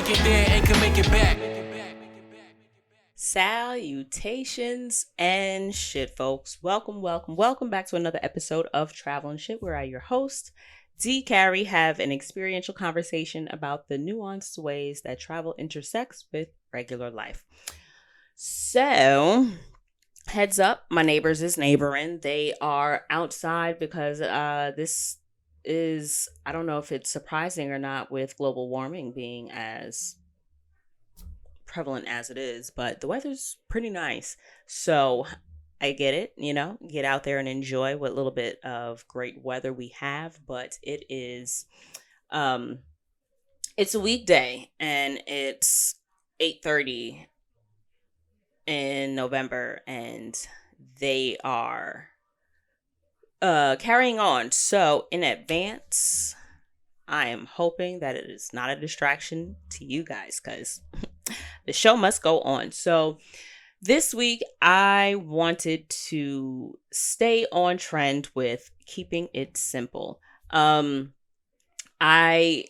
make it there and can make it back. Salutations and shit, folks. Welcome back to another episode of Travel and Shit, where I, your host, D. Carey, have an experiential conversation about the nuanced ways that travel intersects with regular life. So, heads up, my neighbors is neighboring. They are outside because this is, I don't know if it's surprising or not with global warming being as prevalent as it is, but the weather's pretty nice. So I get it, get out there and enjoy what little bit of great weather we have, but it's a weekday and it's 8:30 in November and they are carrying on. So in advance, I am hoping that it is not a distraction to you guys because the show must go on. So this week, I wanted to stay on trend with keeping it simple. I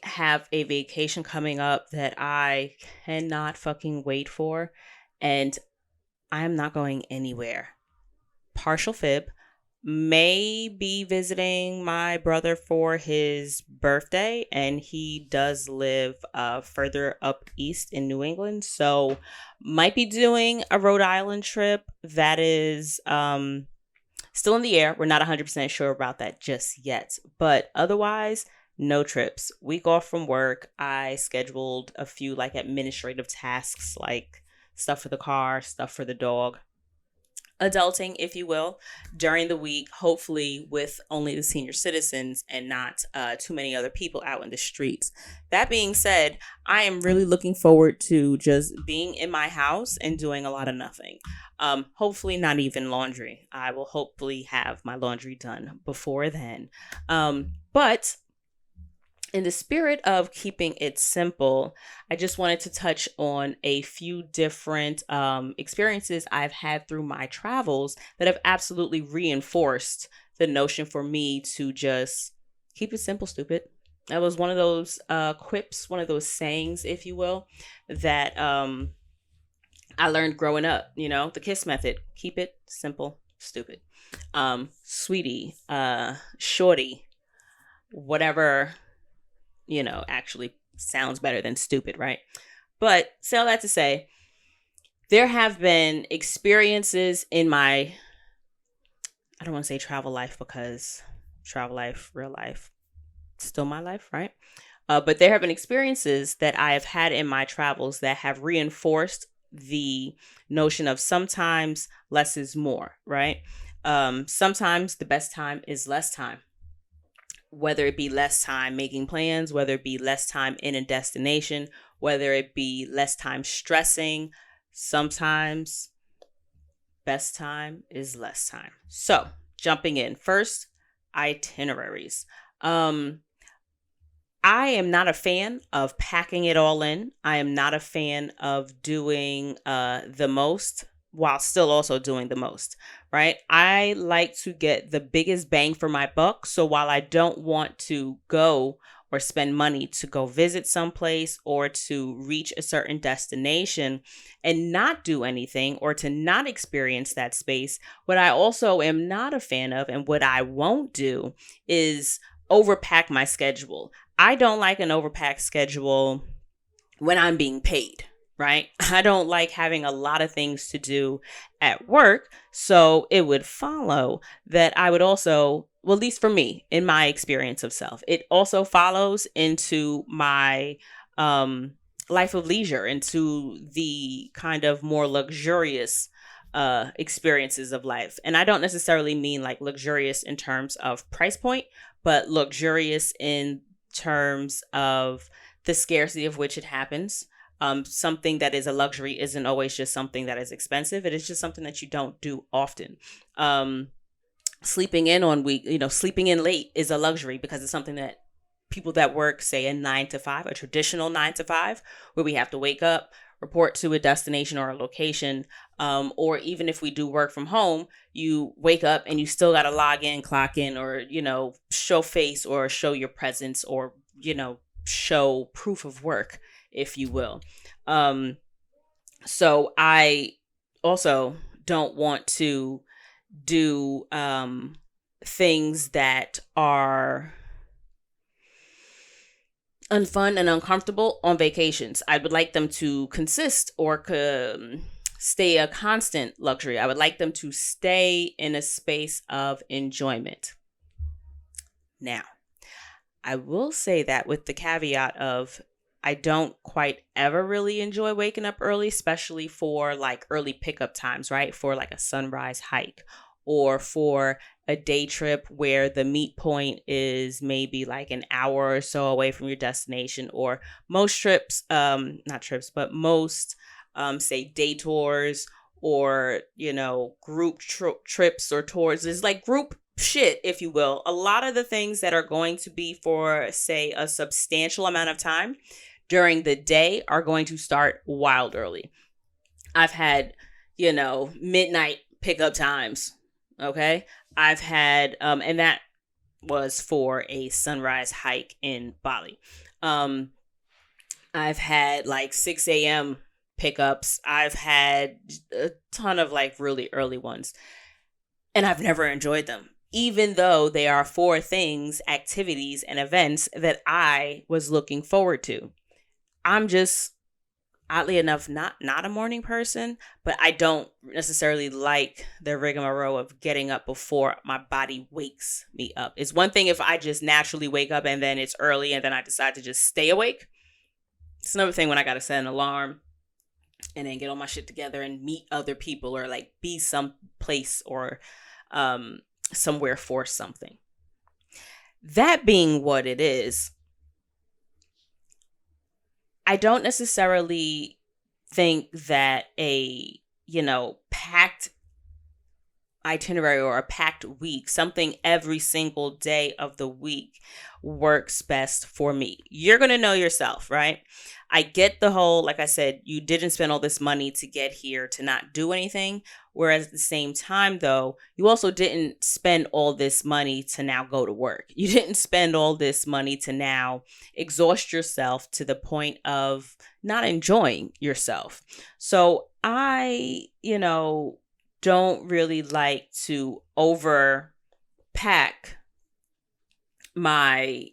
have a vacation coming up that I cannot fucking wait for, and I am not going anywhere. Partial fib. May be visiting my brother for his birthday, and he does live further up east in New England, so might be doing a Rhode Island trip. That is still in the air. We're not 100% sure about that just yet, but otherwise, no trips. Week off from work. I scheduled a few like administrative tasks, like stuff for the car, stuff for the dog. Adulting, if you will, during the week, hopefully with only the senior citizens and not too many other people out in the streets. That being said, I am really looking forward to just being in my house and doing a lot of nothing. Hopefully not even laundry. I will hopefully have my laundry done before then. But in the spirit of keeping it simple, I just wanted to touch on a few different experiences I've had through my travels that have absolutely reinforced the notion for me to just keep it simple, stupid. That was one of those quips, one of those sayings, if you will, that I learned growing up, the KISS method. Keep it simple, stupid. Sweetie, shorty, whatever, actually sounds better than stupid, right? But say all that to say, there have been experiences in my, I don't want to say travel life because travel life, real life, still my life, right? But there have been experiences that I have had in my travels that have reinforced the notion of sometimes less is more, right? Sometimes the best time is less time. Whether it be less time making plans, whether it be less time in a destination, whether it be less time stressing, sometimes best time is less time. So jumping in first, itineraries. I am not a fan of packing it all in. I am not a fan of doing the most while still also doing the most, right? I like to get the biggest bang for my buck. So while I don't want to go or spend money to go visit someplace or to reach a certain destination and not do anything or to not experience that space, what I also am not a fan of and what I won't do is overpack my schedule. I don't like an overpacked schedule when I'm being paid. Right? I don't like having a lot of things to do at work. So it would follow that I would also, well, at least for me, in my experience of self, it also follows into my life of leisure, into the kind of more luxurious experiences of life. And I don't necessarily mean like luxurious in terms of price point, but luxurious in terms of the scarcity of which it happens. Something that is a luxury isn't always just something that is expensive. It is just something that you don't do often. Sleeping in late is a luxury because it's something that people that work, say a 9 to 5, a traditional 9 to 5, where we have to wake up, report to a destination or a location, or even if we do work from home, you wake up and you still got to log in, clock in, or, show face or show your presence or, show proof of work if you will. So I also don't want to do things that are unfun and uncomfortable on vacations. I would like them to consist or stay a constant luxury. I would like them to stay in a space of enjoyment. Now, I will say that with the caveat of I don't quite ever really enjoy waking up early, especially for like early pickup times, right? For like a sunrise hike or for a day trip where the meet point is maybe like an hour or so away from your destination, or most trips, not trips, but most, say, day tours or, group trips or tours. There's like group shit, if you will. A lot of the things that are going to be for, say, a substantial amount of time during the day are going to start wild early. I've had, midnight pickup times. Okay. I've had, and that was for a sunrise hike in Bali. I've had like 6 a.m. pickups. I've had a ton of like really early ones, and I've never enjoyed them, even though they are for things, activities, and events that I was looking forward to. I'm just, oddly enough, not a morning person, but I don't necessarily like the rigmarole of getting up before my body wakes me up. It's one thing if I just naturally wake up and then it's early and then I decide to just stay awake. It's another thing when I got to set an alarm and then get all my shit together and meet other people or like be someplace or somewhere for something. That being what it is, I don't necessarily think that a, packed itinerary or a packed week, something every single day of the week works best for me. You're going to know yourself, right? I get the whole, like I said, you didn't spend all this money to get here to not do anything. Whereas at the same time, though, you also didn't spend all this money to now go to work. You didn't spend all this money to now exhaust yourself to the point of not enjoying yourself. So I, don't really like to overpack my,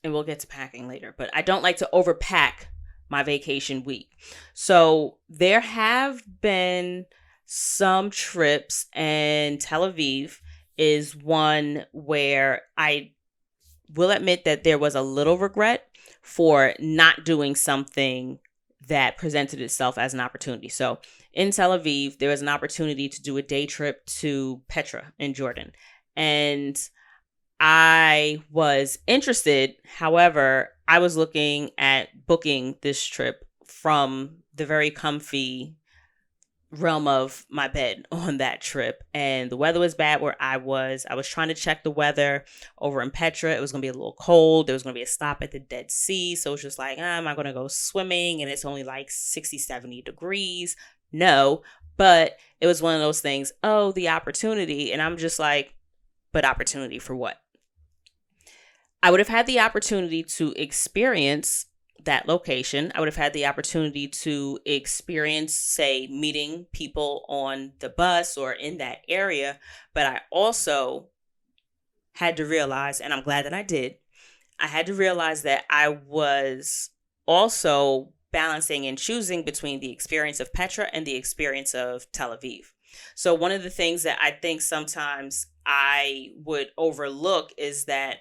and we'll get to packing later, but I don't like to overpack my vacation week. So there have been some trips, and Tel Aviv is one where I will admit that there was a little regret for not doing something that presented itself as an opportunity. So in Tel Aviv, there was an opportunity to do a day trip to Petra in Jordan. And I was interested. However, I was looking at booking this trip from the very comfy realm of my bed on that trip, and the weather was bad where I was trying to check the weather over in Petra. It was going to be a little cold. There was going to be a stop at the Dead Sea, so it was just like, am I going to go swimming and it's only like 60-70 degrees? No. But it was one of those things, the opportunity, and I'm just like, but opportunity for what? I would have had the opportunity to experience that location. I would have had the opportunity to experience, say, meeting people on the bus or in that area. But I also had to realize, and I'm glad that I did, I had to realize that I was also balancing and choosing between the experience of Petra and the experience of Tel Aviv. So one of the things that I think sometimes I would overlook is that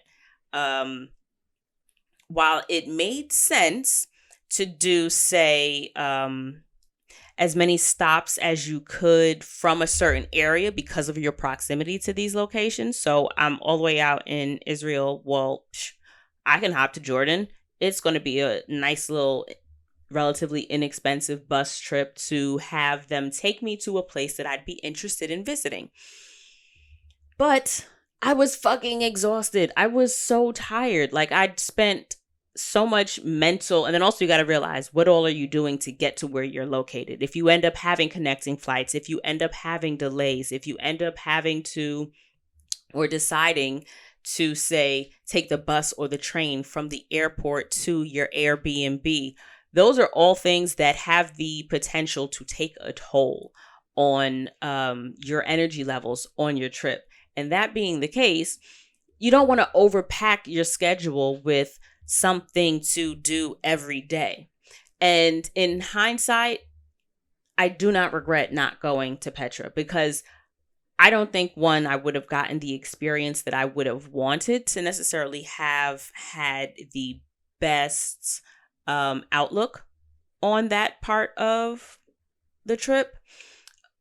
while it made sense to do, say, as many stops as you could from a certain area because of your proximity to these locations. So I'm all the way out in Israel. Well, I can hop to Jordan. It's going to be a nice little, relatively inexpensive bus trip to have them take me to a place that I'd be interested in visiting. But I was fucking exhausted. I was so tired. Like, I'd spent so much mental, and then also you got to realize, what all are you doing to get to where you're located? If you end up having connecting flights, if you end up having delays, if you end up having to, or deciding to, say, take the bus or the train from the airport to your Airbnb, Those are all things that have the potential to take a toll on your energy levels on your trip. And that being the case, you don't want to overpack your schedule with something to do every day. And in hindsight, I do not regret not going to Petra because I don't think, one, I would have gotten the experience that I would have wanted to necessarily have had the best outlook on that part of the trip.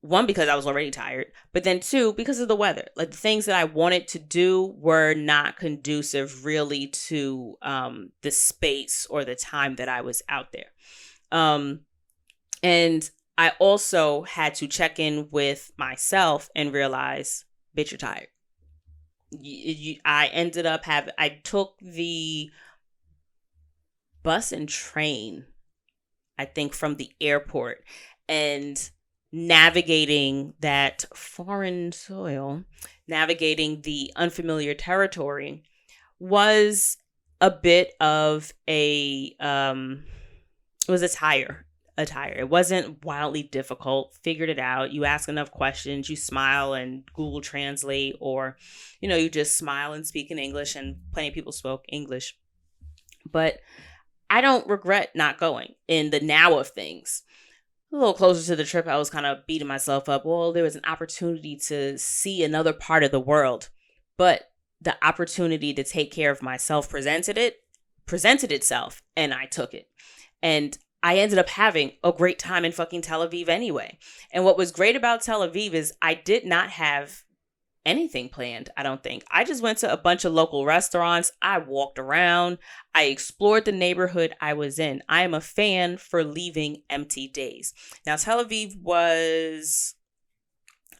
One, because I was already tired, but then two, because of the weather. Like the things that I wanted to do were not conducive really to the space or the time that I was out there. And I also had to check in with myself and realize, bitch, you're tired. I ended up I took the bus and train, I think, from the airport, and navigating that foreign soil, navigating the unfamiliar territory was a bit of it was a tire. It wasn't wildly difficult. Figured it out. You ask enough questions, you smile and Google Translate, or, you just smile and speak in English, and plenty of people spoke English. But I don't regret not going in the now of things. A little closer to the trip, I was kind of beating myself up. Well, there was an opportunity to see another part of the world, but the opportunity to take care of myself presented itself, and I took it. And I ended up having a great time in fucking Tel Aviv anyway. And what was great about Tel Aviv is I did not have anything planned, I don't think. I just went to a bunch of local restaurants. I walked around. I explored the neighborhood I was in. I am a fan for leaving empty days. Now, Tel Aviv was,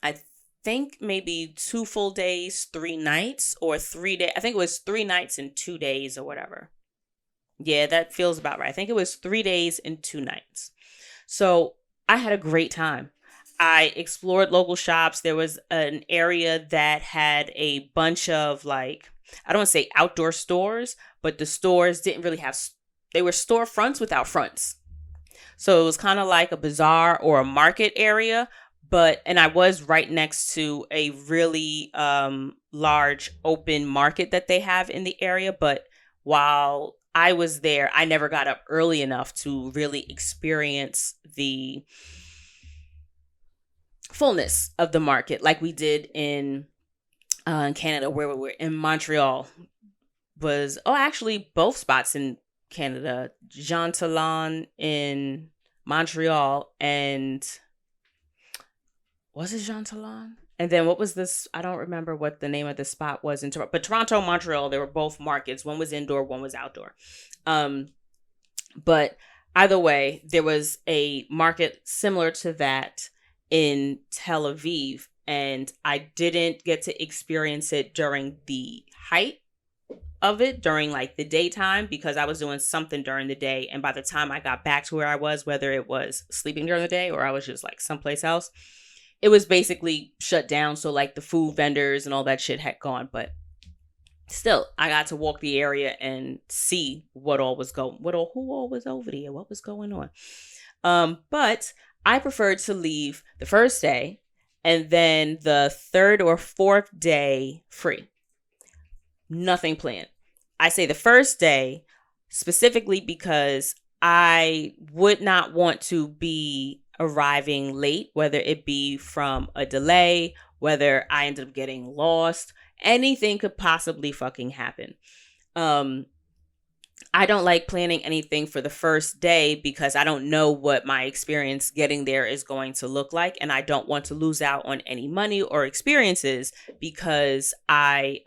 I think, maybe 2 full days, 3 nights, or 3 days. I think it was 3 nights and 2 days or whatever. Yeah, that feels about right. I think it was 3 days and 2 nights. So I had a great time. I explored local shops. There was an area that had a bunch of, like, I don't want to say outdoor stores, but the stores didn't really have, they were storefronts without fronts. So it was kind of like a bazaar or a market area, and I was right next to a really large open market that they have in the area. But while I was there, I never got up early enough to really experience the fullness of the market like we did in Canada, where we were in Montreal. Actually both spots in Canada, Jean Talon in Montreal, and was it Jean Talon? And then what was this? I don't remember what the name of the spot was in Toronto, but Toronto, Montreal, they were both markets. One was indoor, one was outdoor. But either way, there was a market similar to that in Tel Aviv, and I didn't get to experience it during the height of it, during like the daytime, because I was doing something during the day. And by the time I got back to where I was, whether it was sleeping during the day or I was just like someplace else, it was basically shut down. So like the food vendors and all that shit had gone. But still, I got to walk the area and see who all was over there, what was going on. But I preferred to leave the first day and then the 3rd or 4th day free. Nothing planned. I say the first day specifically because I would not want to be arriving late, whether it be from a delay, whether I ended up getting lost. Anything could possibly fucking happen. I don't like planning anything for the first day because I don't know what my experience getting there is going to look like. And I don't want to lose out on any money or experiences because I,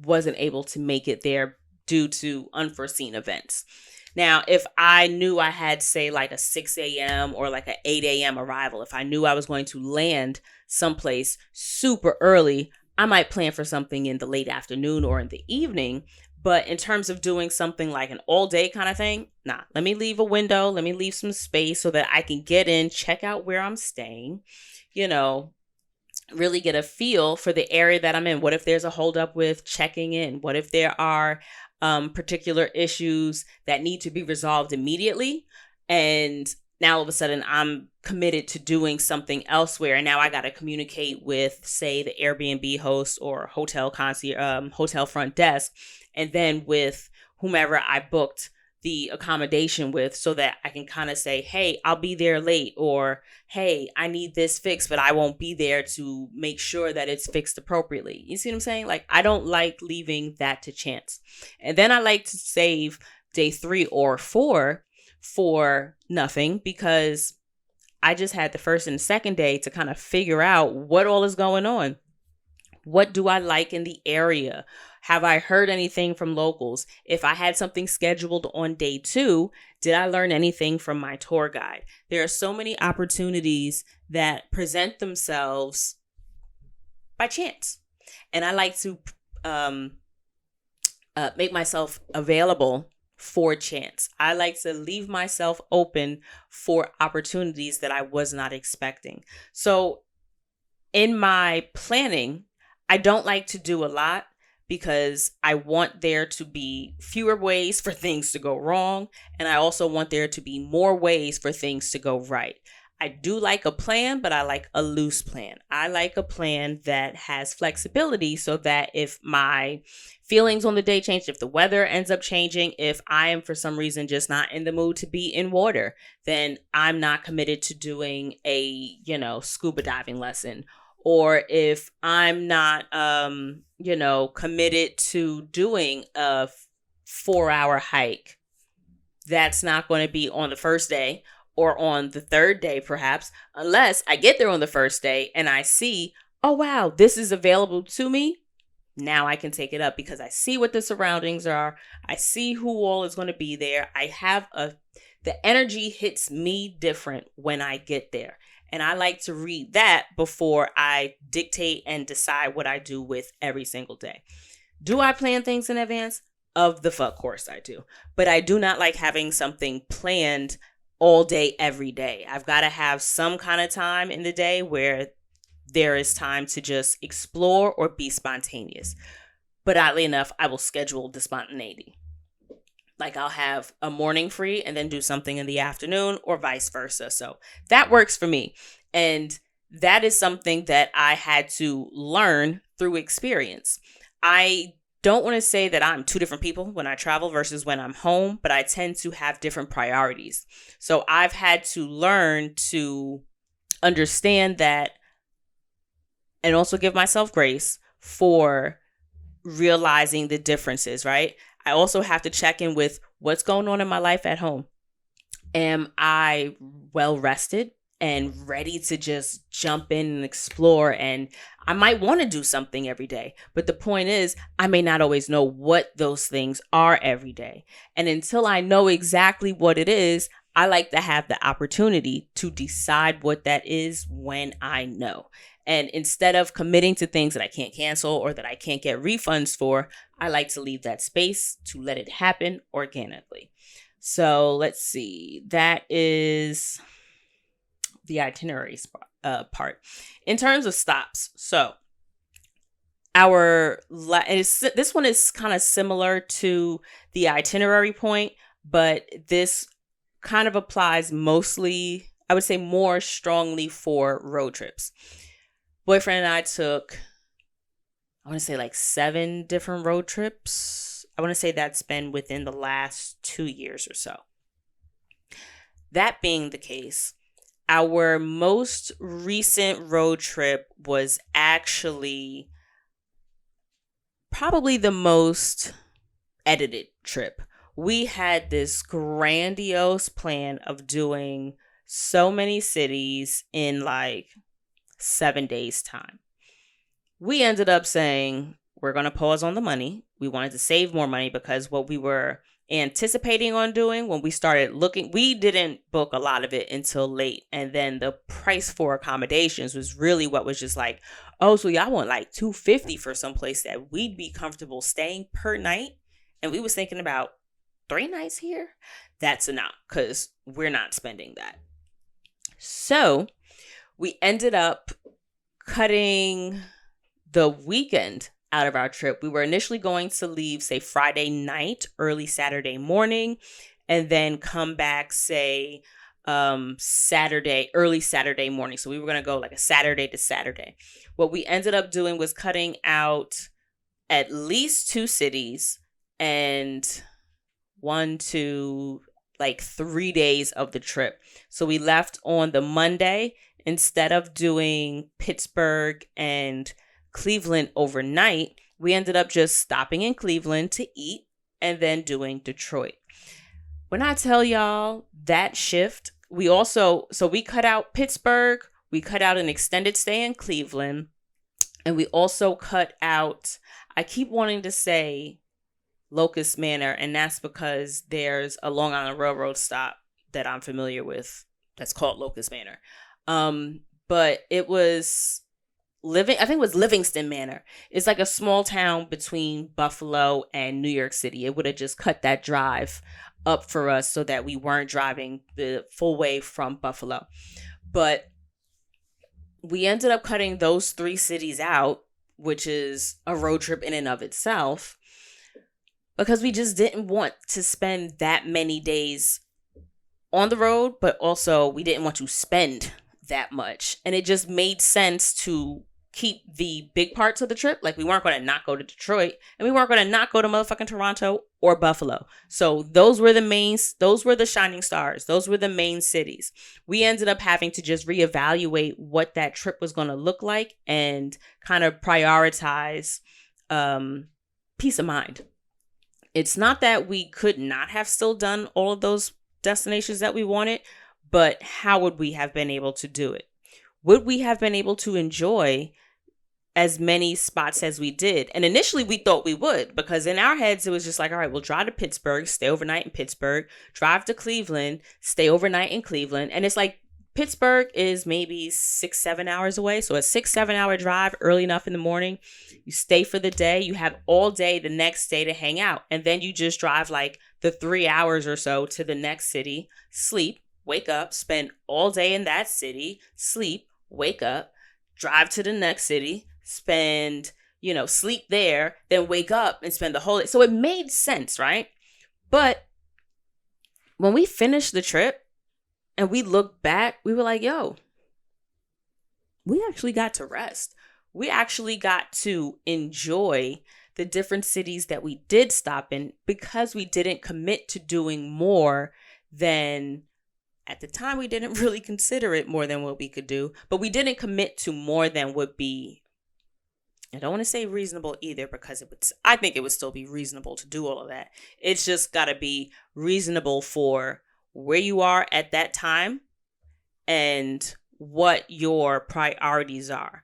wasn't able to make it there due to unforeseen events. Now, if I knew I had, say, like a 6 a.m. or like an 8 a.m. arrival, if I knew I was going to land someplace super early, I might plan for something in the late afternoon or in the evening. But in terms of doing something like an all day kind of thing, nah, let me leave a window. Let me leave some space so that I can get in, check out where I'm staying, really get a feel for the area that I'm in. What if there's a holdup with checking in? What if there are particular issues that need to be resolved immediately. And now all of a sudden I'm committed to doing something elsewhere. And now I got to communicate with, say, the Airbnb host or hotel concierge, hotel front desk, and then with whomever I booked the accommodation with, so that I can kind of say, hey, I'll be there late, or hey, I need this fixed, but I won't be there to make sure that it's fixed appropriately. You see what I'm saying? Like, I don't like leaving that to chance. And then I like to save day 3 or 4 for nothing, because I just had the first and second day to kind of figure out what all is going on. What do I like in the area? Have I heard anything from locals? If I had something scheduled on day 2, did I learn anything from my tour guide? There are so many opportunities that present themselves by chance. And I like to make myself available for chance. I like to leave myself open for opportunities that I was not expecting. So in my planning, I don't like to do a lot, because I want there to be fewer ways for things to go wrong. And I also want there to be more ways for things to go right. I do like a plan, but I like a loose plan. I like a plan that has flexibility, so that if my feelings on the day change, if the weather ends up changing, if I am for some reason just not in the mood to be in water, then I'm not committed to doing a, scuba diving lesson. Or if I'm not, committed to doing a 4-hour hike, that's not going to be on the first day or on the third day, perhaps, unless I get there on the first day and I see, oh, wow, this is available to me. Now I can take it up, because I see what the surroundings are. I see who all is going to be there. The energy hits me different when I get there. And I like to read that before I dictate and decide what I do with every single day. Do I plan things in advance? Of the fuck course I do. But I do not like having something planned all day, every day. I've got to have some kind of time in the day where there is time to just explore or be spontaneous. But oddly enough, I will schedule the spontaneity. Like, I'll have a morning free and then do something in the afternoon, or vice versa. So that works for me. And that is something that I had to learn through experience. I don't want to say that I'm two different people when I travel versus when I'm home, but I tend to have different priorities. So I've had to learn to understand that, and also give myself grace for realizing the differences, right? I also have to check in with what's going on in my life at home. Am I well rested and ready to just jump in and explore? And I might want to do something every day. But the point is, I may not always know what those things are every day. And until I know exactly what it is, I like to have the opportunity to decide what that is when I know. And instead of committing to things that I can't cancel or that I can't get refunds for, I like to leave that space to let it happen organically. So let's see. That is the itinerary part. In terms of stops, so this one is kind of similar to the itinerary point, but this kind of applies mostly, I would say more strongly, for road trips. Boyfriend and I took, I want to say like 7 different road trips. I want to say that's been within the last 2 years or so. That being the case, our most recent road trip was actually probably the most edited trip. We had this grandiose plan of doing so many cities in like 7 days time. We ended up saying we're going to pause on the money. We wanted to save more money, because what we were anticipating on doing when we started looking, we didn't book a lot of it until late. And then the price for accommodations was really what was just like, oh, so y'all want like $250 for some place that we'd be comfortable staying per night. And we was thinking about 3 nights here. That's enough, because we're not spending that. So we ended up cutting the weekend out of our trip. We were initially going to leave, say, Friday night, early Saturday morning, and then come back, say, early Saturday morning. So we were going to go like a Saturday to Saturday. What we ended up doing was cutting out at least 2 cities and 3 days of the trip. So we left on the Monday. Instead of doing Pittsburgh and Cleveland overnight, we ended up just stopping in Cleveland to eat and then doing Detroit. When I tell y'all that shift, we cut out Pittsburgh, we cut out an extended stay in Cleveland, and we also cut out, I keep wanting to say Locust Manor, and that's because there's a Long Island Railroad stop that I'm familiar with that's called Locust Manor. But it was I think it was Livingston Manor. It's like a small town between Buffalo and New York City. It would have just cut that drive up for us so that we weren't driving the full way from Buffalo. But we ended up cutting those 3 cities out, which is a road trip in and of itself, because we just didn't want to spend that many days on the road, but also we didn't want to spend that much. And it just made sense to keep the big parts of the trip. Like, we weren't going to not go to Detroit, and we weren't going to not go to motherfucking Toronto or Buffalo. So those were the shining stars. Those were the main cities. We ended up having to just reevaluate what that trip was going to look like and kind of prioritize peace of mind. It's not that we could not have still done all of those destinations that we wanted, but how would we have been able to do it? Would we have been able to enjoy as many spots as we did? And initially we thought we would, because in our heads it was just like, all right, we'll drive to Pittsburgh, stay overnight in Pittsburgh, drive to Cleveland, stay overnight in Cleveland. And it's like, Pittsburgh is maybe 6-7 hours away. So a 6-7 hour drive early enough in the morning. You stay for the day. You have all day the next day to hang out. And then you just drive like the 3 hours or so to the next city, sleep, wake up, spend all day in that city, sleep, wake up, drive to the next city, spend, sleep there, then wake up and spend the whole day. So it made sense, right? But when we finished the trip, and we looked back, we were like, yo, we actually got to rest. We actually got to enjoy the different cities that we did stop in, because we didn't commit to doing more than, at the time, we didn't really consider it more than what we could do, but we didn't commit to more than would be, I don't want to say reasonable either, because I think it would still be reasonable to do all of that. It's just got to be reasonable for where you are at that time and what your priorities are.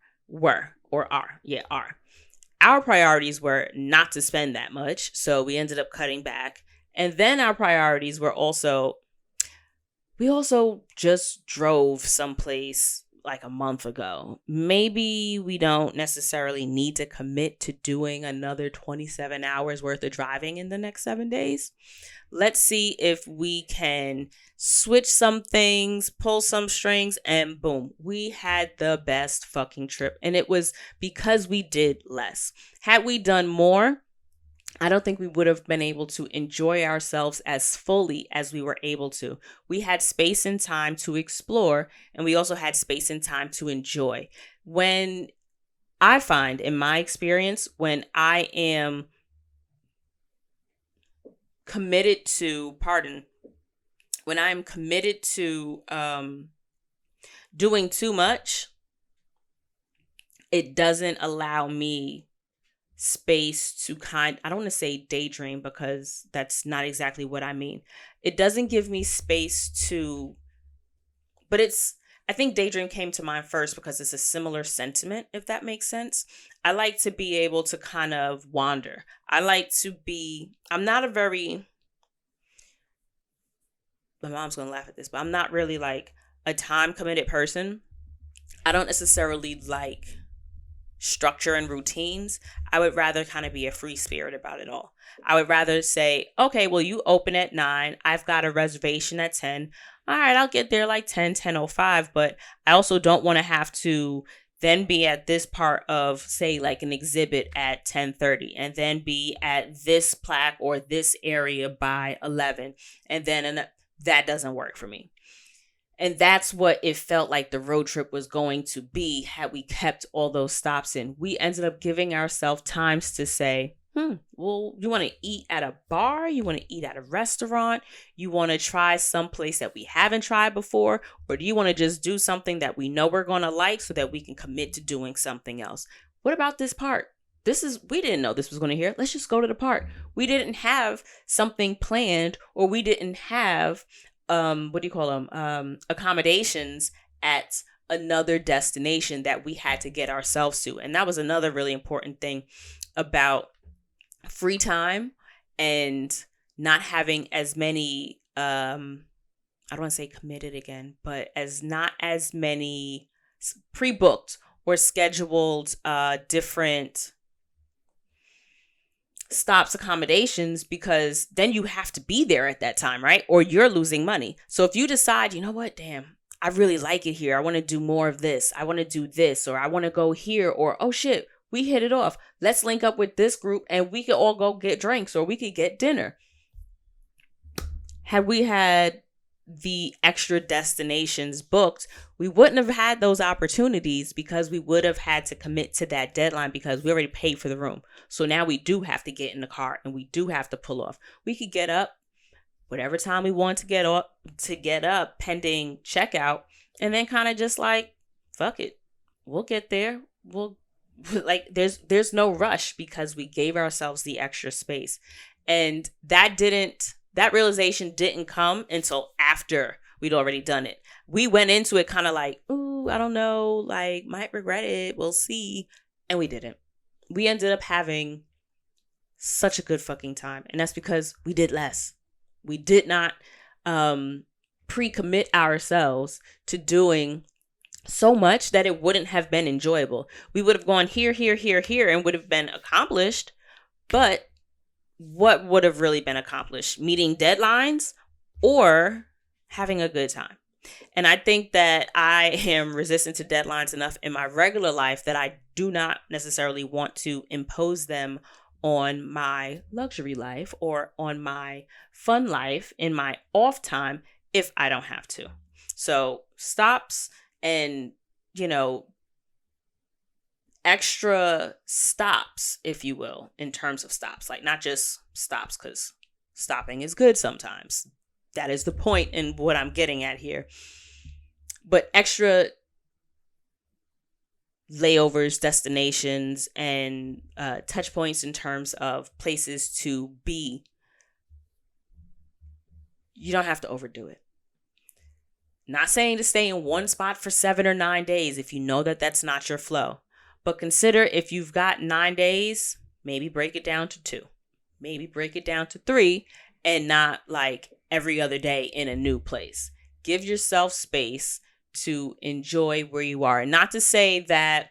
Our priorities were not to spend that much, so we ended up cutting back. And then our priorities were we also just drove someplace like a month ago. Maybe we don't necessarily need to commit to doing another 27 hours worth of driving in the next 7 days. Let's see if we can switch some things, pull some strings, and boom, we had the best fucking trip. And it was because we did less. Had we done more, I don't think we would have been able to enjoy ourselves as fully as we were able to. We had space and time to explore, and we also had space and time to enjoy. When I find, in my experience, when I am committed to doing too much, it doesn't allow me space to I don't want to say daydream, because that's not exactly what I mean. It doesn't give me space but I think daydream came to mind first because it's a similar sentiment, if that makes sense. I like to be able to kind of wander. I'm not my mom's going to laugh at this, but I'm not really like a time committed person. I don't necessarily like structure and routines. I would rather kind of be a free spirit about it all. I would rather say, okay, well, you open at 9. I've got a reservation at 10. All right, I'll get there like 10:05, but I also don't want to have to then be at this part of, say, like an exhibit at 10:30, and then be at this plaque or this area by 11, and then that doesn't work for me. And that's what it felt like the road trip was going to be had we kept all those stops in. We ended up giving ourselves times to say, well, you want to eat at a bar? You want to eat at a restaurant? You want to try someplace that we haven't tried before? Or do you want to just do something that we know we're going to like so that we can commit to doing something else? What about this part? We didn't know this was going to hear. Let's just go to the park. We didn't have something planned, or we didn't have what do you call them? Accommodations at another destination that we had to get ourselves to. And that was another really important thing about free time and not having as many, I don't want to say committed again, but not as many pre-booked or scheduled different stops, accommodations, because then you have to be there at that time, right? Or you're losing money. So if you decide, you know what, damn, I really like it here, I want to do more of this, I want to do this, or I want to go here, or oh shit, we hit it off, let's link up with this group and we could all go get drinks, or we could get dinner. Had we had the extra destinations booked, we wouldn't have had those opportunities, because we would have had to commit to that deadline, because we already paid for the room. So now we do have to get in the car and we do have to pull off. We could get up whatever time we want to get up pending checkout, and then kind of just like, fuck it, we'll get there. We'll like, there's no rush, because we gave ourselves the extra space. And that realization didn't come until after we'd already done it. We went into it kind of like, ooh, I don't know, like, might regret it, we'll see. And we didn't. We ended up having such a good fucking time. And that's because we did less. We did not pre-commit ourselves to doing so much that it wouldn't have been enjoyable. We would have gone here, here, here, here, and would have been accomplished. But what would have really been accomplished? Meeting deadlines or having a good time? And I think that I am resistant to deadlines enough in my regular life that I do not necessarily want to impose them on my luxury life or on my fun life in my off time if I don't have to. So stops and, extra stops, if you will, in terms of stops, like not just stops, because stopping is good sometimes. That is the point in what I'm getting at here. But extra layovers, destinations, and touch points in terms of places to be. You don't have to overdo it. Not saying to stay in one spot for 7 or 9 days if you know that that's not your flow. But consider, if you've got 9 days, maybe break it down to 2. Maybe break it down to 3, and not like every other day in a new place. Give yourself space to enjoy where you are. And not to say that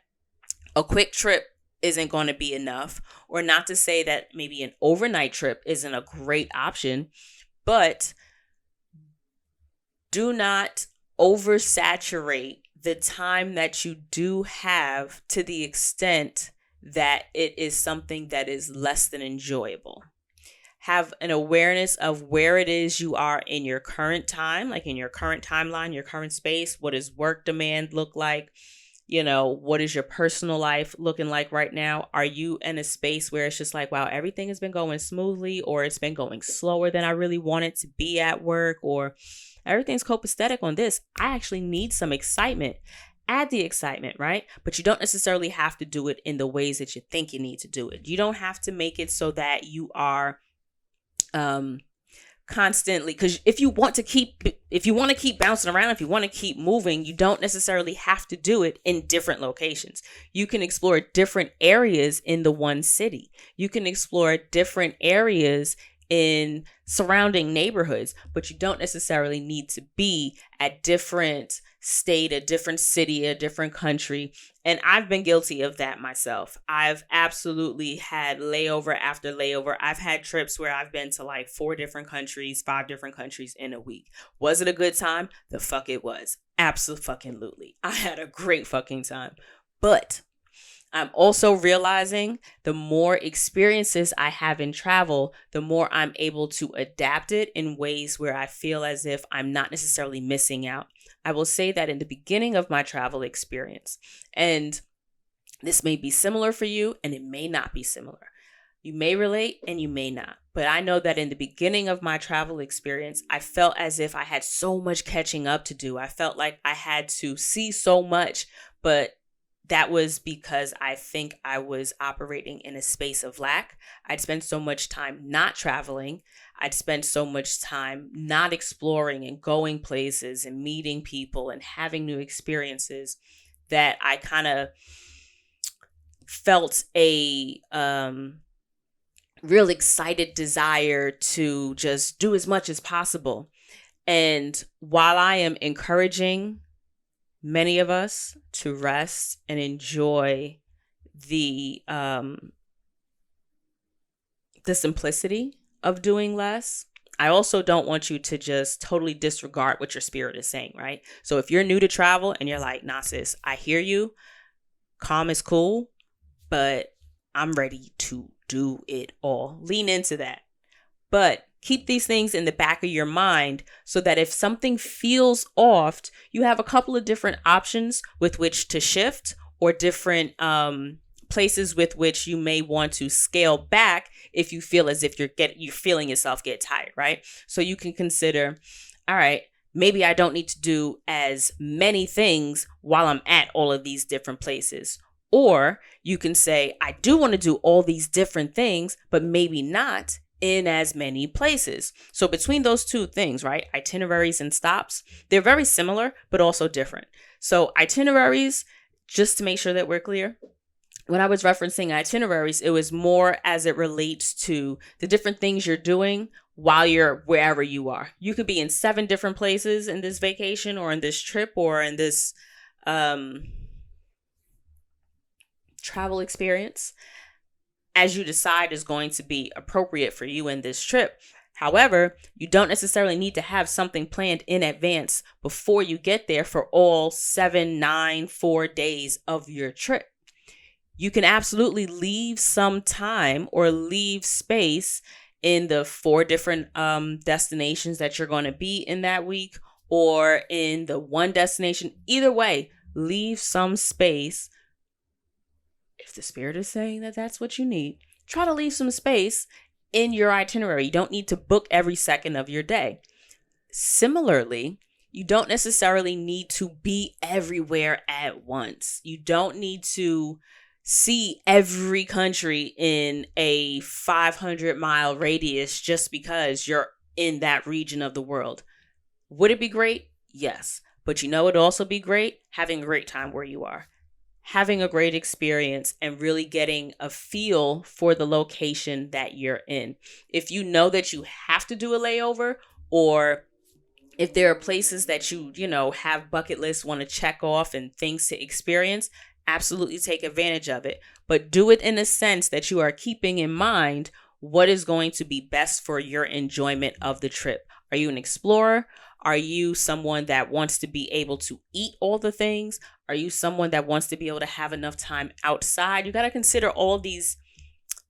a quick trip isn't going to be enough, or not to say that maybe an overnight trip isn't a great option, but do not oversaturate the time that you do have to the extent that it is something that is less than enjoyable. Have an awareness of where it is you are in your current time, like in your current timeline, your current space. What does work demand look like? What is your personal life looking like right now? Are you in a space where it's just like, wow, everything has been going smoothly, or it's been going slower than I really want it to be at work, or everything's copacetic on this. I actually need some excitement. Add the excitement, right? But you don't necessarily have to do it in the ways that you think you need to do it. You don't have to make it so that you are constantly, because if you want to keep bouncing around, if you want to keep moving, you don't necessarily have to do it in different locations. You can explore different areas in the one city. You can explore different areas in surrounding neighborhoods, but you don't necessarily need to be at different state, a different city, a different country. And I've been guilty of that myself. I've absolutely had layover after layover. I've had trips where I've been to like 4 different countries, 5 different countries in a week. Was it a good time? The fuck it was. Absolutely. I had a great fucking time. But I'm also realizing the more experiences I have in travel, the more I'm able to adapt it in ways where I feel as if I'm not necessarily missing out. I will say that in the beginning of my travel experience, and this may be similar for you and it may not be similar. You may relate and you may not. But I know that in the beginning of my travel experience, I felt as if I had so much catching up to do. I felt like I had to see so much, but that was because I think I was operating in a space of lack. I'd spent so much time not traveling. I'd spent so much time not exploring and going places and meeting people and having new experiences that I kind of felt a real excited desire to just do as much as possible. And while I am encouraging many of us to rest and enjoy the simplicity of doing less, I also don't want you to just totally disregard what your spirit is saying, right? So if you're new to travel and you're like, nah, sis, I hear you. Calm is cool, but I'm ready to do it all. Lean into that. But keep these things in the back of your mind so that if something feels off, you have a couple of different options with which to shift, or different places with which you may want to scale back if you feel as if you're feeling yourself get tired, right? So you can consider, all right, maybe I don't need to do as many things while I'm at all of these different places. Or you can say, I do want to do all these different things, but maybe not in as many places. So between those two things, right, itineraries and stops, they're very similar, but also different. So itineraries, just to make sure that we're clear, when I was referencing itineraries, it was more as it relates to the different things you're doing while you're wherever you are. You could be in 7 different places in this vacation or in this trip or in this travel experience, as you decide is going to be appropriate for you in this trip. However, you don't necessarily need to have something planned in advance before you get there for all 7, 9, 4 days of your trip. You can absolutely leave some time or leave space in the 4 different destinations that you're going to be in that week, or in the one destination. Either way, leave some space. If the spirit is saying that that's what you need, try to leave some space in your itinerary. You don't need to book every second of your day. Similarly, you don't necessarily need to be everywhere at once. You don't need to see every country in a 500-mile radius just because you're in that region of the world. Would it be great? Yes. But you know, it'd also be great having a great time where you are, having a great experience, and really getting a feel for the location that you're in. If you know that you have to do a layover, or if there are places that you have bucket lists, want to check off and things to experience, absolutely take advantage of it. But do it in a sense that you are keeping in mind what is going to be best for your enjoyment of the trip. Are you an explorer? Are you someone that wants to be able to eat all the things? Are you someone that wants to be able to have enough time outside? You got to consider all these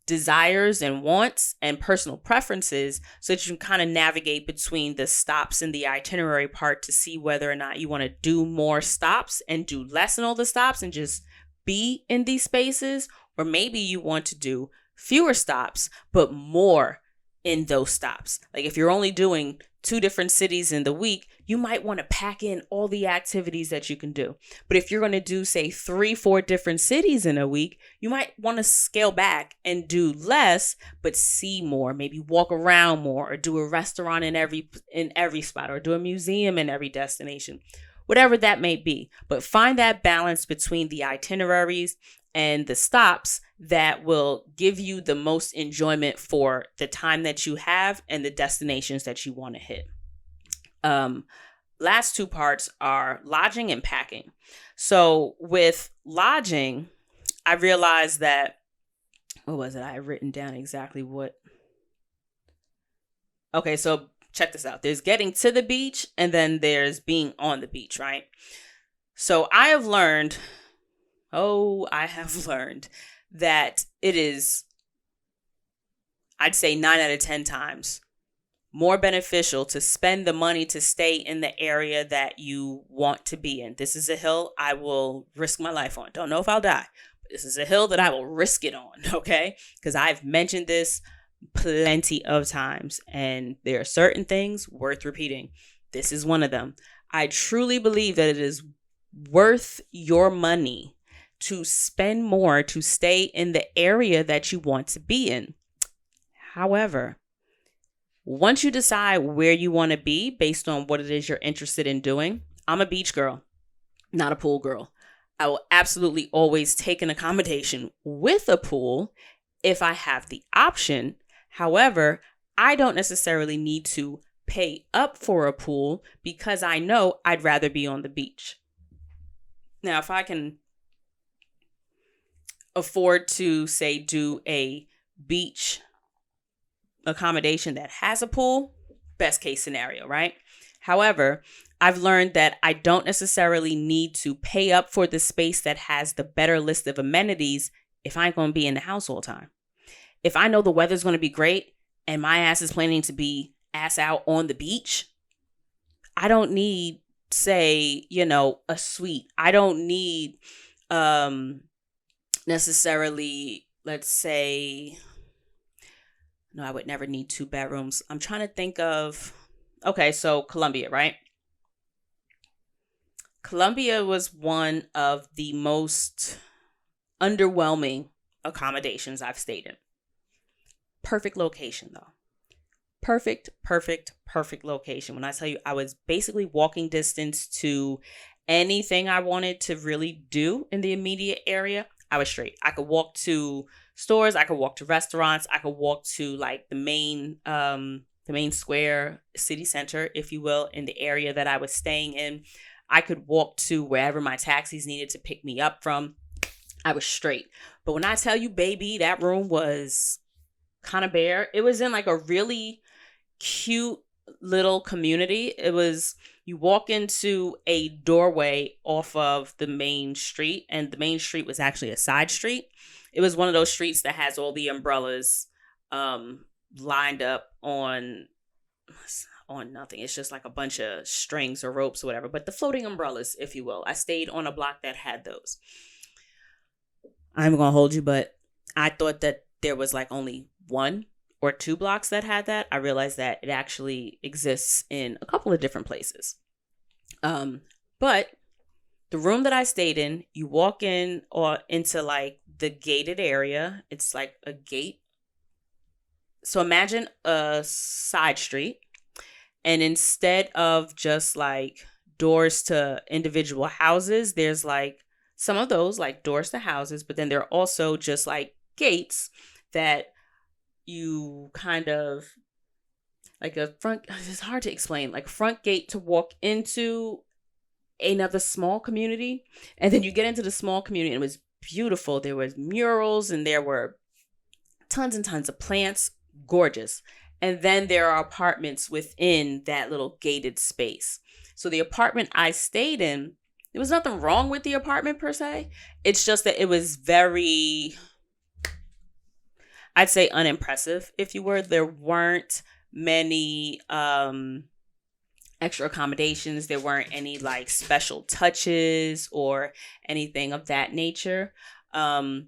desires and wants and personal preferences so that you can kind of navigate between the stops and the itinerary part to see whether or not you want to do more stops and do less in all the stops and just be in these spaces, or maybe you want to do fewer stops but more in those stops. Like if you're only doing 2 different cities in the week, you might want to pack in all the activities that you can do. But if you're going to do, say, 3, 4 different cities in a week, you might want to scale back and do less, but see more, maybe walk around more, or do a restaurant in every spot, or do a museum in every destination, whatever that may be. But find that balance between the itineraries and the stops that will give you the most enjoyment for the time that you have and the destinations that you want to hit. Last 2 parts are lodging and packing. So with lodging, I realized that, what was it? I had written down exactly what. Okay, so check this out. There's getting to the beach, and then there's being on the beach, right? So I have learned I have learned that it is, I'd say 9 out of 10 times more beneficial to spend the money to stay in the area that you want to be in. This is a hill I will risk my life on. Don't know if I'll die, but this is a hill that I will risk it on, okay? Because I've mentioned this plenty of times, and there are certain things worth repeating. This is one of them. I truly believe that it is worth your money to spend more to stay in the area that you want to be in. However, once you decide where you want to be based on what it is you're interested in doing, I'm a beach girl, not a pool girl. I will absolutely always take an accommodation with a pool if I have the option. However, I don't necessarily need to pay up for a pool because I know I'd rather be on the beach. Now, if I can afford to, say, do a beach accommodation that has a pool, best case scenario, right? However, I've learned that I don't necessarily need to pay up for the space that has the better list of amenities if I ain't going to be in the house all the time. If I know the weather's going to be great and my ass is planning to be ass out on the beach, I don't need, say, a suite. I don't need necessarily, let's say, no, I would never need 2 bedrooms. I'm trying to think of, okay, so Columbia, right? Columbia was one of the most underwhelming accommodations I've stayed in. Perfect location, though. Perfect location. When I tell you, I was basically walking distance to anything I wanted to really do in the immediate area. I was straight. I could walk to stores. I could walk to restaurants. I could walk to like the main square, city center, if you will, in the area that I was staying in. I could walk to wherever my taxis needed to pick me up from. I was straight. But when I tell you, baby, that room was kind of bare. It was in like a really cute little community. It was, you walk into a doorway off of the main street, and the main street was actually a side street. It was one of those streets that has all the umbrellas lined up on nothing. It's just like a bunch of strings or ropes or whatever, but the floating umbrellas, if you will. I stayed on a block that had those. I'm going to hold you, but I thought that there was like only 1 or 2 blocks that had that. I realized that it actually exists in a couple of different places. But the room that I stayed in, you walk in or into like the gated area. It's like a gate. So imagine a side street, and instead of just like doors to individual houses, there's like some of those like doors to houses, but then there are also just like gates that you kind of like a front, it's hard to explain, like front gate to walk into another small community. And then you get into the small community, and it was beautiful. There was murals and there were tons and tons of plants, gorgeous. And then there are apartments within that little gated space. So the apartment I stayed in, there was nothing wrong with the apartment per se. It's just that it was very, I'd say, unimpressive, if you were. There weren't many extra accommodations. There weren't any like special touches or anything of that nature. I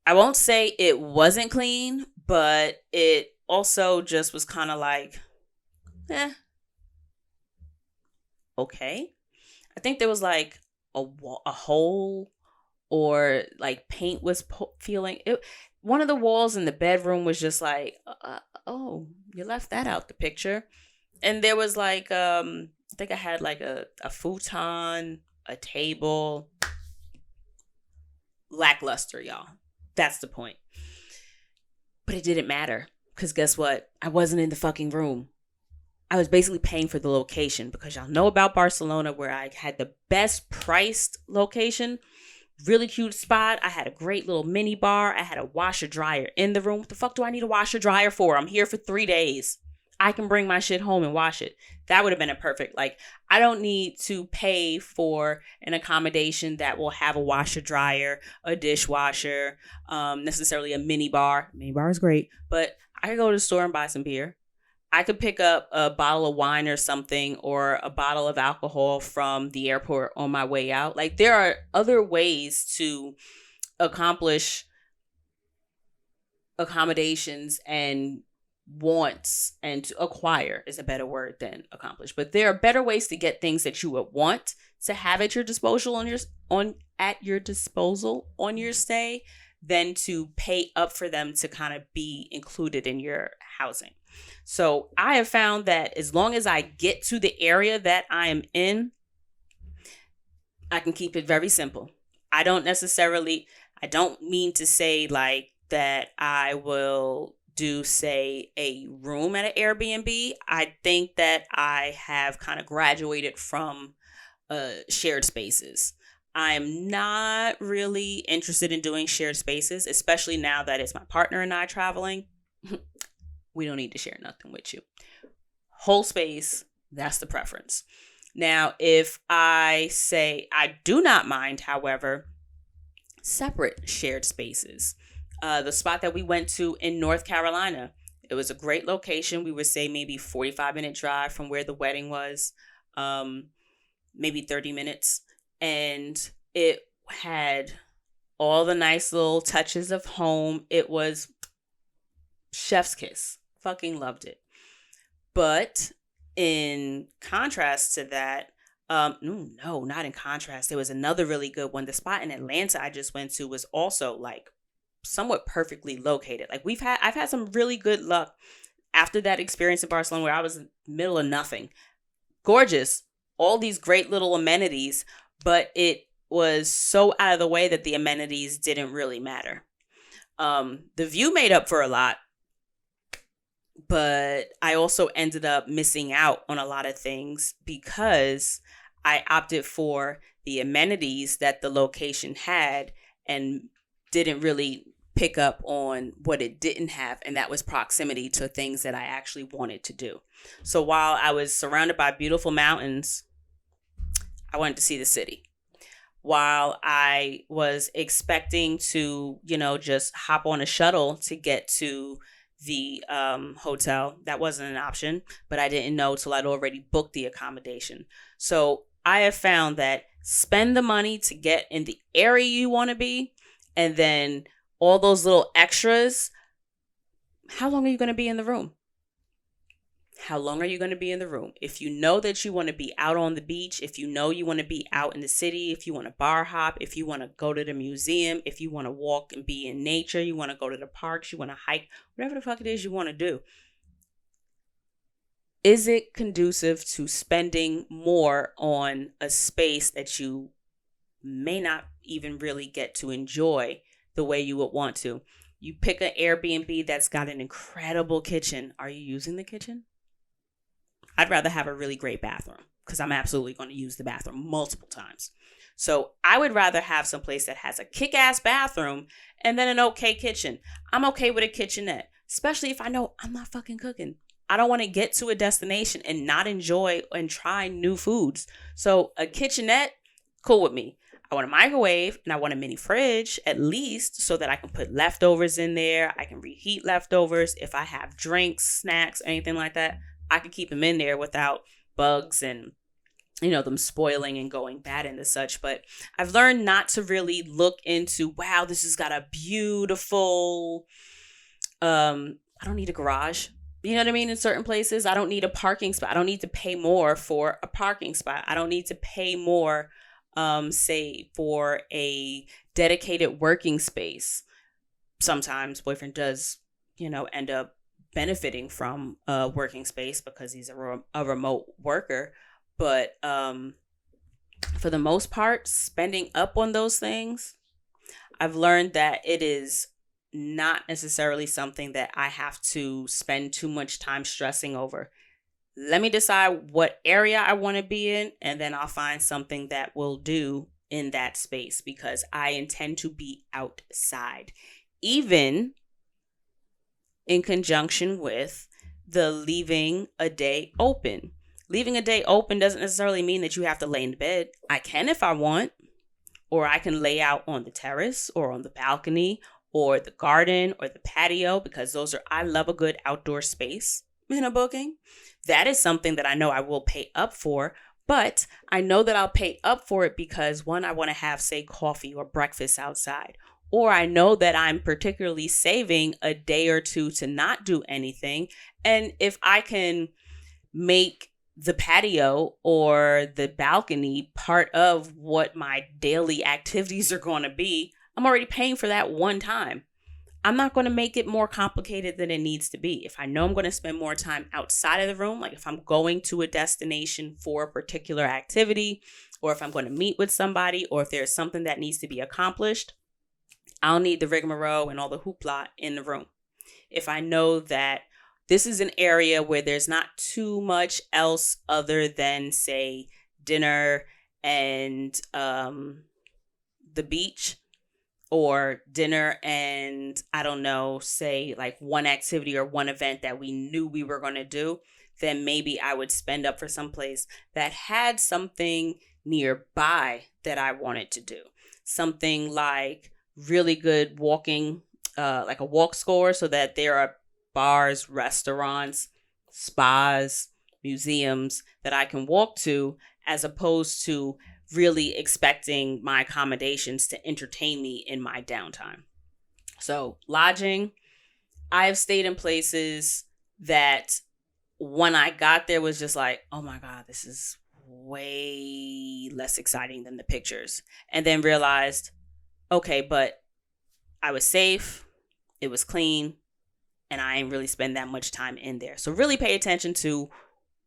won't say it wasn't clean, but it also just was kind of like, okay. I think there was like a hole, or like paint was feeling it. One of the walls in the bedroom was just like, oh, you left that out the picture. And there was like, I think I had like a futon, a table. Lackluster, y'all. That's the point. But it didn't matter, because guess what? I wasn't in the fucking room. I was basically paying for the location, because y'all know about Barcelona, where I had the best priced location. Really cute spot. I had a great little mini bar. I had a washer dryer in the room. What the fuck do I need a washer dryer for? I'm here for 3 days. I can bring my shit home and wash it. That would have been a perfect, like, I don't need to pay for an accommodation that will have a washer dryer, a dishwasher, necessarily a mini bar. Mini bar is great, but I could go to the store and buy some beer. I could pick up a bottle of wine or something, or a bottle of alcohol from the airport on my way out. Like, there are other ways to accomplish accommodations and wants, and to acquire is a better word than accomplish. But there are better ways to get things that you would want to have at your disposal on your stay than to pay up for them to kind of be included in your housing. So I have found that as long as I get to the area that I am in, I can keep it very simple. I don't mean to say like that I will do, say, a room at an Airbnb. I think that I have kind of graduated from shared spaces. I'm not really interested in doing shared spaces, especially now that it's my partner and I traveling. We don't need to share nothing with you. Whole space, that's the preference. Now, if I say I do not mind, however, separate shared spaces. The spot that we went to in North Carolina, it was a great location. We would say maybe 45-minute drive from where the wedding was, maybe 30 minutes. And it had all the nice little touches of home. It was chef's kiss. Fucking loved it. But in contrast to that, no, not in contrast. There was another really good one. The spot in Atlanta I just went to was also like somewhat perfectly located. Like I've had some really good luck after that experience in Barcelona where I was in the middle of nothing. Gorgeous. All these great little amenities, but it was so out of the way that the amenities didn't really matter. The view made up for a lot, but I also ended up missing out on a lot of things because I opted for the amenities that the location had and didn't really pick up on what it didn't have, and that was proximity to things that I actually wanted to do. So while I was surrounded by beautiful mountains, I wanted to see the city. While I was expecting to, just hop on a shuttle to get to the hotel, that wasn't an option, but I didn't know till I'd already booked the accommodation. So I have found that spend the money to get in the area you want to be, and then all those little extras. How long are you going to be in the room? How long are you going to be in the room? If you know that you want to be out on the beach, if you know you want to be out in the city, if you want to bar hop, if you want to go to the museum, if you want to walk and be in nature, you want to go to the parks, you want to hike, whatever the fuck it is you want to do. Is it conducive to spending more on a space that you may not even really get to enjoy the way you would want to? You pick an Airbnb that's got an incredible kitchen. Are you using the kitchen? I'd rather have a really great bathroom because I'm absolutely going to use the bathroom multiple times. So I would rather have some place that has a kick-ass bathroom and then an okay kitchen. I'm okay with a kitchenette, especially if I know I'm not fucking cooking. I don't want to get to a destination and not enjoy and try new foods. So a kitchenette, cool with me. I want a microwave and I want a mini fridge at least so that I can put leftovers in there. I can reheat leftovers. If I have drinks, snacks, anything like that, I can keep them in there without bugs and, them spoiling and going bad and such. But I've learned not to really look into, wow, this has got a beautiful, I don't need a garage. You know what I mean? In certain places, I don't need a parking spot. I don't need to pay more for a parking spot. I don't need to pay more, say, for a dedicated working space. Sometimes boyfriend does, end up benefiting from a working space because he's a remote worker. But for the most part, spending up on those things, I've learned that it is not necessarily something that I have to spend too much time stressing over. Let me decide what area I want to be in, and then I'll find something that will do in that space because I intend to be outside, even in conjunction with the leaving a day open. Leaving a day open doesn't necessarily mean that you have to lay in bed. I can if I want, or I can lay out on the terrace or on the balcony or the garden or the patio, because I love a good outdoor space in a booking. That is something that I know I will pay up for, but I know that I'll pay up for it because one, I want to have, say, coffee or breakfast outside. Or I know that I'm particularly saving a day or two to not do anything. And if I can make the patio or the balcony part of what my daily activities are going to be, I'm already paying for that one time. I'm not going to make it more complicated than it needs to be. If I know I'm going to spend more time outside of the room, like if I'm going to a destination for a particular activity, or if I'm going to meet with somebody, or if there's something that needs to be accomplished, I'll need the rigmarole and all the hoopla in the room. If I know that this is an area where there's not too much else other than, say, dinner and the beach, or dinner and, I don't know, say like one activity or one event that we knew we were going to do, then maybe I would spend up for someplace that had something nearby that I wanted to do. Something like really good walking, like a walk score, so that there are bars, restaurants, spas, museums that I can walk to, as opposed to really expecting my accommodations to entertain me in my downtime. So lodging, I have stayed in places that when I got there was just like, oh my God, this is way less exciting than the pictures. And then realized, okay, but I was safe, it was clean, and I ain't really spend that much time in there. So really pay attention to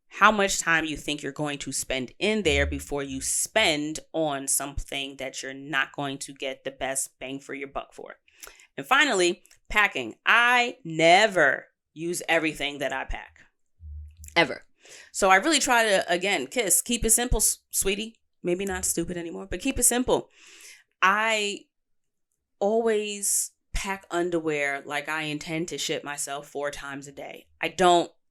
how much time you think you're going to spend in there before you spend on something that you're not going to get the best bang for your buck for. And finally, packing. I never use everything that I pack, ever. So I really try to, again, keep it simple, sweetie. Maybe not stupid anymore, but keep it simple. I always pack underwear like I intend to shit myself 4 times a day.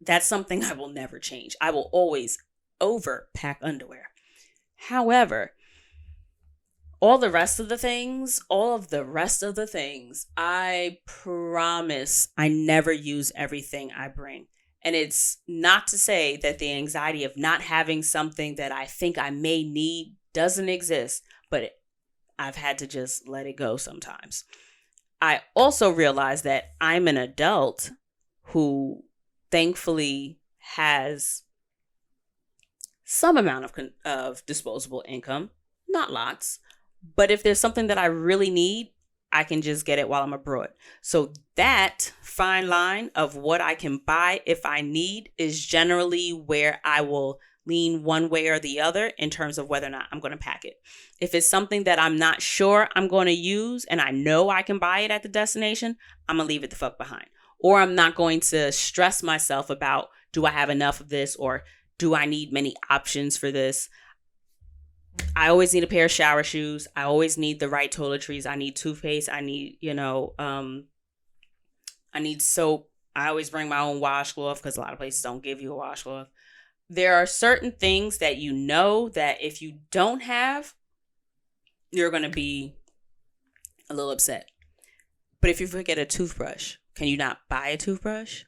That's something I will never change. I will always over pack underwear. However, all of the rest of the things, I promise I never use everything I bring. And it's not to say that the anxiety of not having something that I think I may need doesn't exist, but I've had to just let it go sometimes. I also realize that I'm an adult who thankfully has some amount of disposable income, not lots, but if there's something that I really need, I can just get it while I'm abroad. So that fine line of what I can buy if I need is generally where I will lean one way or the other in terms of whether or not I'm going to pack it. If it's something that I'm not sure I'm going to use and I know I can buy it at the destination, I'm going to leave it the fuck behind. Or I'm not going to stress myself about, do I have enough of this, or do I need many options for this? I always need a pair of shower shoes. I always need the right toiletries. I need toothpaste. I need, I need soap. I always bring my own washcloth because a lot of places don't give you a washcloth. There are certain things that you know that if you don't have, you're going to be a little upset. But if you forget a toothbrush, can you not buy a toothbrush?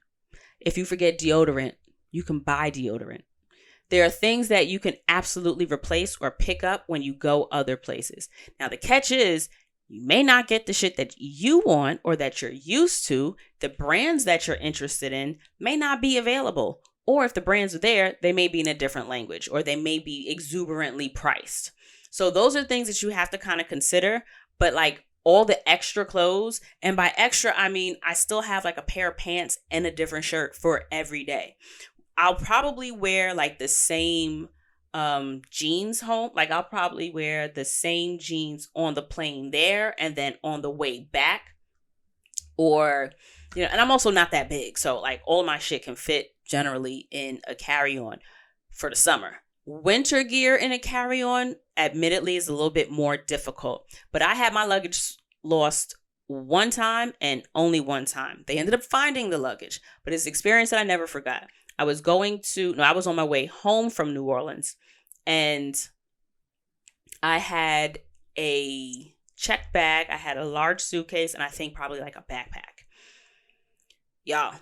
If you forget deodorant, you can buy deodorant. There are things that you can absolutely replace or pick up when you go other places. Now, the catch is you may not get the shit that you want or that you're used to. The brands that you're interested in may not be available. Or if the brands are there, they may be in a different language or they may be exuberantly priced. So those are things that you have to kind of consider. But like all the extra clothes, and by extra, I mean, I still have like a pair of pants and a different shirt for every day. I'll probably wear like the same jeans home. Like I'll probably wear the same jeans on the plane there and then on the way back. Or, and I'm also not that big. So like all my shit can fit generally in a carry-on for the summer. Winter gear in a carry-on, admittedly, is a little bit more difficult. But I had my luggage lost one time and only one time. They ended up finding the luggage, but it's an experience that I never forgot. I was on my way home from New Orleans, and I had a checked bag, I had a large suitcase, and I think probably like a backpack. Y'all,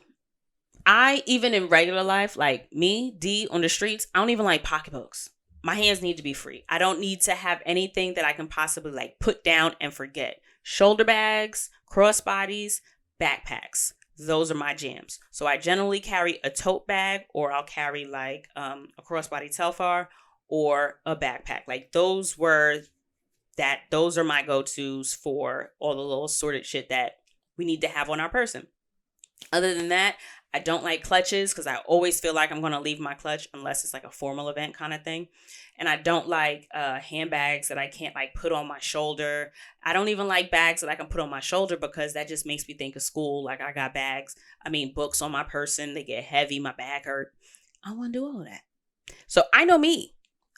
I, even in regular life, like me, D, on the streets, I don't even like pocketbooks. My hands need to be free. I don't need to have anything that I can possibly like put down and forget. Shoulder bags, crossbodies, backpacks. Those are my jams. So I generally carry a tote bag, or I'll carry like a crossbody Telfar or a backpack. Like those are my go-tos for all the little sorted shit that we need to have on our person. Other than that, I don't like clutches because I always feel like I'm going to leave my clutch unless it's like a formal event kind of thing. And I don't like handbags that I can't like put on my shoulder. I don't even like bags that I can put on my shoulder because that just makes me think of school. Like I got books on my person. They get heavy. My back hurt. I don't want to do all of that. So I know me.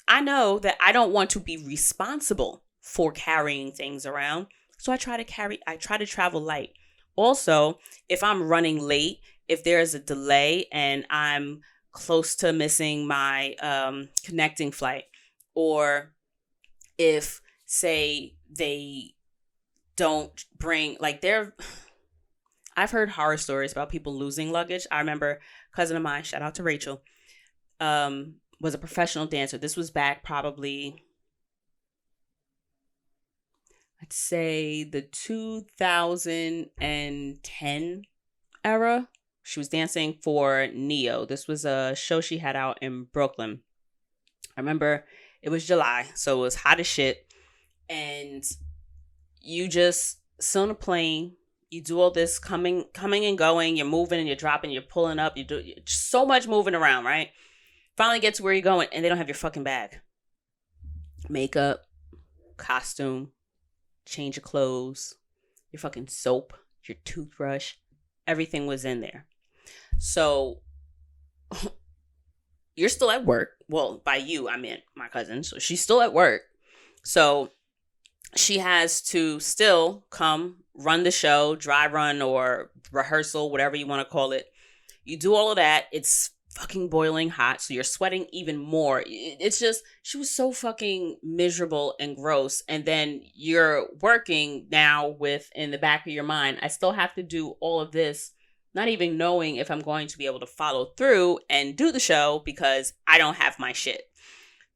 I know that I don't want to be responsible for carrying things around. So I try to travel light. Also, if I'm running late, if there's a delay and I'm close to missing my connecting flight, or if, say, they don't bring, like, I've heard horror stories about people losing luggage. I remember a cousin of mine, shout out to Rachel, was a professional dancer. This was back probably, I'd say, the 2010 era. She was dancing for Neo. This was a show she had out in Brooklyn. I remember it was July, so it was hot as shit. And you just sit on a plane. You do all this coming and going. You're moving and you're dropping. You're pulling up. You do so much moving around, right? Finally get to where you're going, and they don't have your fucking bag. Makeup, costume, change of clothes, your fucking soap, your toothbrush, everything was in there. So you're still at work. Well, by you, I meant my cousin. So she's still at work. So she has to still come run the show, dry run or rehearsal, whatever you want to call it. You do all of that. It's fucking boiling hot. So you're sweating even more. It's just, she was so fucking miserable and gross. And then you're working now with, in the back of your mind, I still have to do all of this, not even knowing if I'm going to be able to follow through and do the show because I don't have my shit.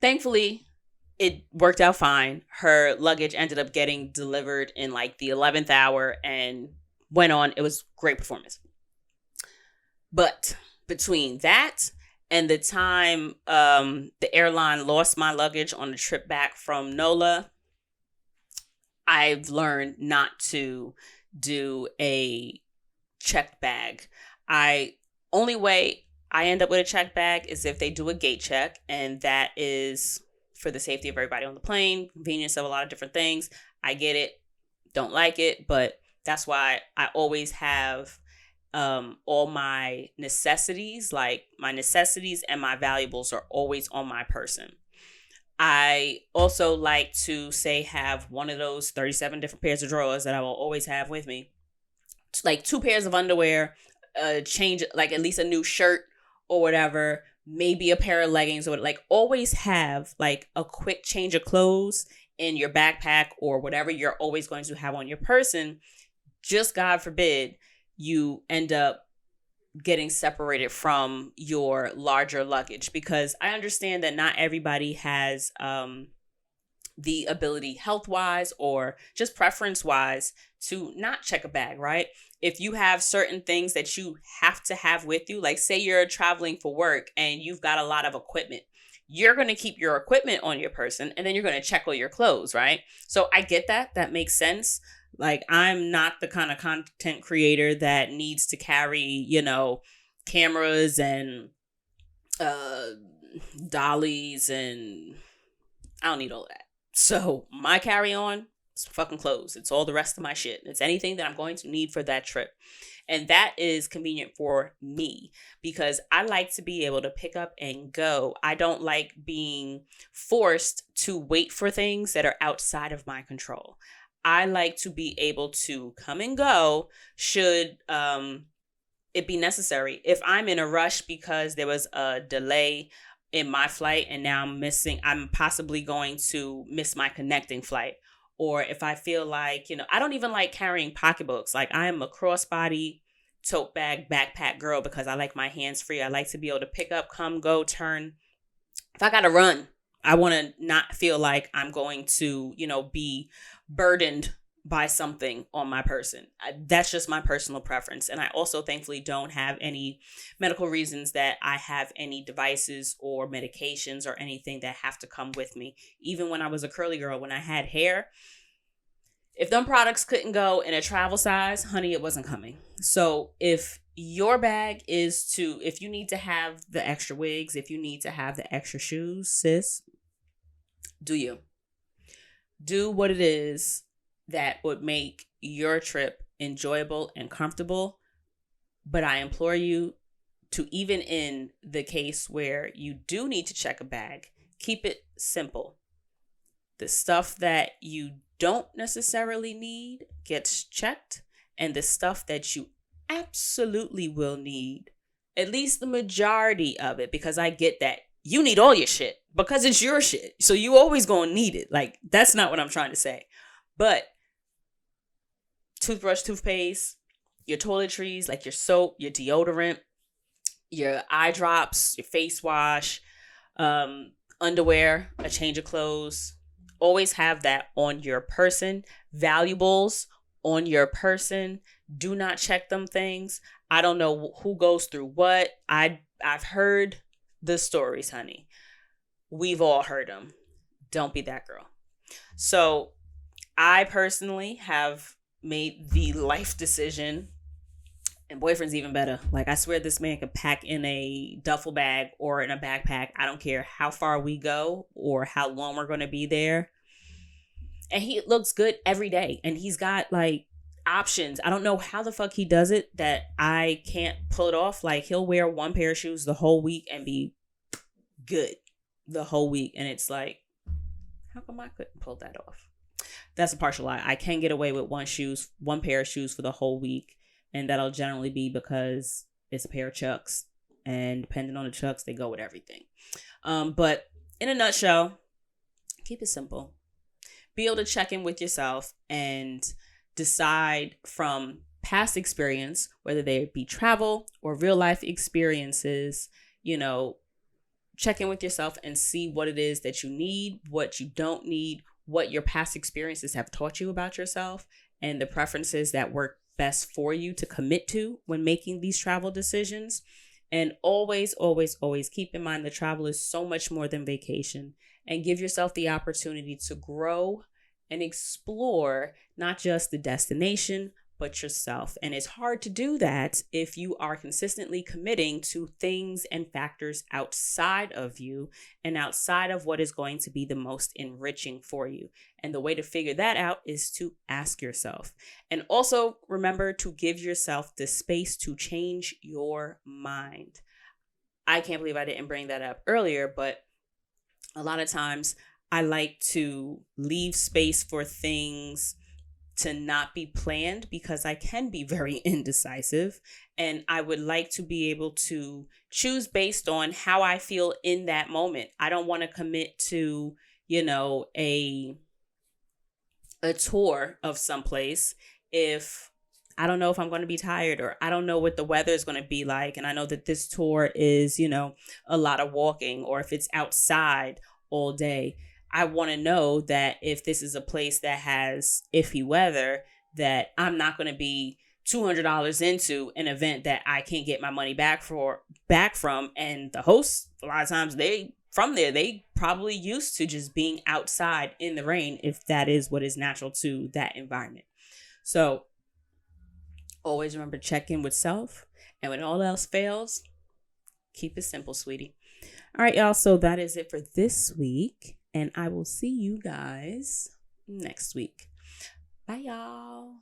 Thankfully, it worked out fine. Her luggage ended up getting delivered in like the 11th hour and went on. It was great performance. But between that and the time the airline lost my luggage on the trip back from NOLA, I've learned not to do a checked bag. Only way I end up with a checked bag is if they do a gate check, and that is for the safety of everybody on the plane, convenience of a lot of different things. I get it, don't like it, but that's why I always have all my necessities, like my necessities and my valuables are always on my person. I also like to have one of those 37 different pairs of drawers that I will always have with me. Like 2 pairs of underwear, change, like at least a new shirt or whatever, maybe a pair of leggings, or like always have like a quick change of clothes in your backpack or whatever you're always going to have on your person. Just God forbid you end up getting separated from your larger luggage, because I understand that not everybody has the ability health-wise or just preference-wise to not check a bag, right? If you have certain things that you have to have with you, like say you're traveling for work and you've got a lot of equipment, you're going to keep your equipment on your person and then you're going to check all your clothes, right? So I get that. That makes sense. Like, I'm not the kind of content creator that needs to carry, cameras and dollies, and I don't need all that. So my carry-on is fucking clothes. It's all the rest of my shit. It's anything that I'm going to need for that trip. And that is convenient for me because I like to be able to pick up and go. I don't like being forced to wait for things that are outside of my control. I like to be able to come and go should it be necessary. If I'm in a rush because there was a delay in my flight and now I'm possibly going to miss my connecting flight. Or if I feel like, I don't even like carrying pocketbooks. Like, I am a crossbody tote bag backpack girl because I like my hands free. I like to be able to pick up, come, go, turn. If I got to run, I want to not feel like I'm going to, be burdened by something on my person. That's just my personal preference. And I also thankfully don't have any medical reasons that I have any devices or medications or anything that have to come with me. Even when I was a curly girl, when I had hair, if them products couldn't go in a travel size, honey, it wasn't coming. So if your bag if you need to have the extra wigs, if you need to have the extra shoes, sis, do what it is that would make your trip enjoyable and comfortable. But I implore you to, even in the case where you do need to check a bag, keep it simple. The stuff that you don't necessarily need gets checked, and the stuff that you absolutely will need, at least the majority of it, because I get that you need all your shit because it's your shit. So you always gonna need it. Like, that's not what I'm trying to say. But toothbrush, toothpaste, your toiletries, like your soap, your deodorant, your eye drops, your face wash, underwear, a change of clothes. Always have that on your person. Valuables on your person. Do not check them things. I don't know who goes through what. I've heard the stories, honey. We've all heard them. Don't be that girl. So I personally have made the life decision, and boyfriend's even better. Like, I swear this man could pack in a duffel bag or in a backpack. I don't care how far we go or how long we're going to be there. And he looks good every day. And he's got like options. I don't know how the fuck he does it that I can't pull it off. Like, he'll wear one pair of shoes the whole week and be good the whole week. And it's like, how come I couldn't pull that off? That's a partial lie. I can get away with one pair of shoes for the whole week. And that'll generally be because it's a pair of Chucks. And depending on the Chucks, they go with everything. But in a nutshell, keep it simple. Be able to check in with yourself and decide from past experience, whether they be travel or real life experiences, check in with yourself and see what it is that you need, what you don't need, what your past experiences have taught you about yourself, and the preferences that work best for you to commit to when making these travel decisions. And always, always, always keep in mind that travel is so much more than vacation, and give yourself the opportunity to grow and explore not just the destination, but yourself. And it's hard to do that if you are consistently committing to things and factors outside of you and outside of what is going to be the most enriching for you. And the way to figure that out is to ask yourself. And also remember to give yourself the space to change your mind. I can't believe I didn't bring that up earlier, but a lot of times I like to leave space for things to not be planned because I can be very indecisive, and I would like to be able to choose based on how I feel in that moment. I don't want to commit to, a tour of someplace if I don't know if I'm going to be tired, or I don't know what the weather is going to be like. And I know that this tour is, a lot of walking, or if it's outside all day. I want to know that if this is a place that has iffy weather, that I'm not going to be $200 into an event that I can't get my money back from. And the hosts, a lot of times they probably used to just being outside in the rain, if that is what is natural to that environment. So always remember to check in with self. And when all else fails, keep it simple, sweetie. All right, y'all. So that is it for this week. And I will see you guys next week. Bye, y'all.